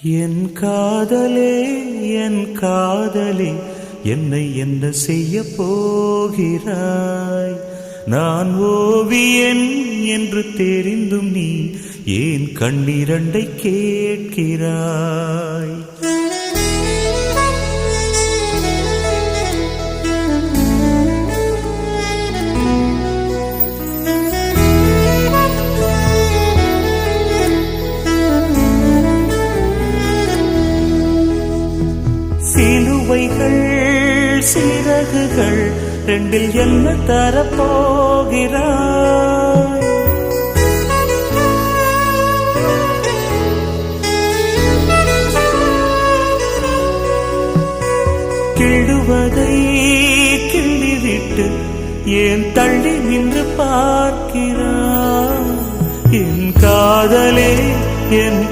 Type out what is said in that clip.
என் காதலே என் காதலே என்னை என்ன செய்ய போகிறாய்? நான் ஓவியன் என்று தெரிந்தும் நீ ஏன் கண்ணிரண்டை கேட்கிறாய்? சிலுவைகள் சிறகுகள் ரெண்டில் என்ன தரப்போகிறாய்? கிள்ளுவதை கிள்ளிவிட்டு ஏன் தள்ளி நின்று பார்க்கிறாய்? என் காதலே என்